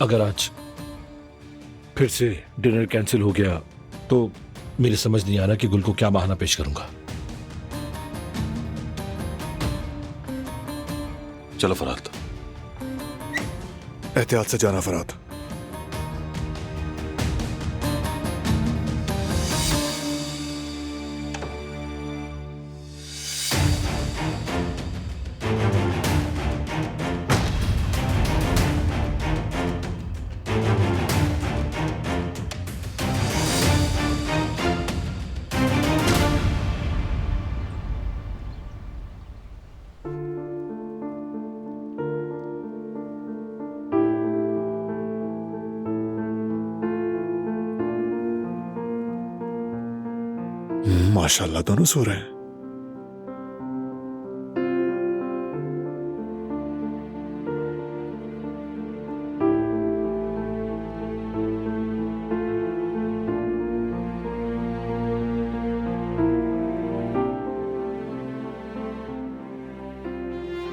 अगर आज फिर से डिनर कैंसिल हो गया तो मेरी समझ नहीं आ रहा कि गुल को क्या बहाना पेश करूंगा। चलो फरात। एहतियात से जाना फरात। माशाल्लाह दोनों सो रहे हैं।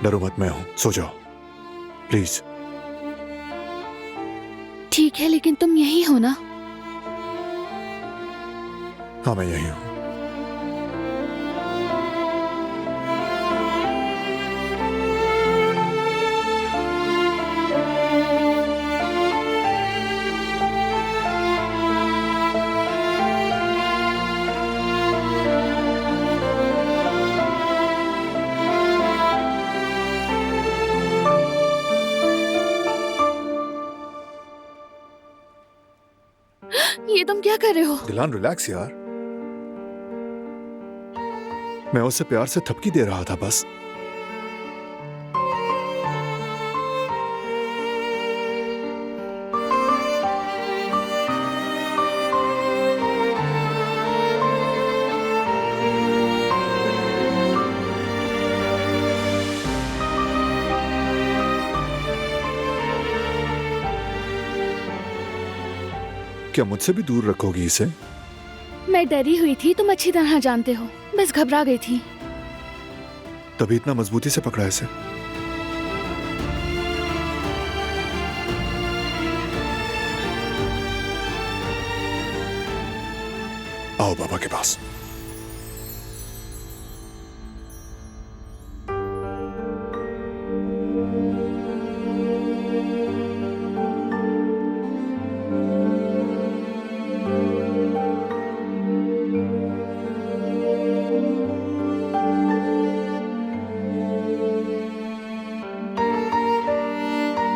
डरो मत, मैं हूं, सो जाओ प्लीज। ठीक है, लेकिन तुम यही हो ना? हाँ मैं यही हूं। ये तुम क्या कर रहे हो? दिलान रिलैक्स यार, मैं उसे प्यार से थपकी दे रहा था बस। क्या मुझसे भी दूर रखोगी इसे? मैं डरी हुई थी, तुम अच्छी तरह जानते हो, बस घबरा गई थी। तभी इतना मजबूती से पकड़ा इसे। आओ बाबा के पास।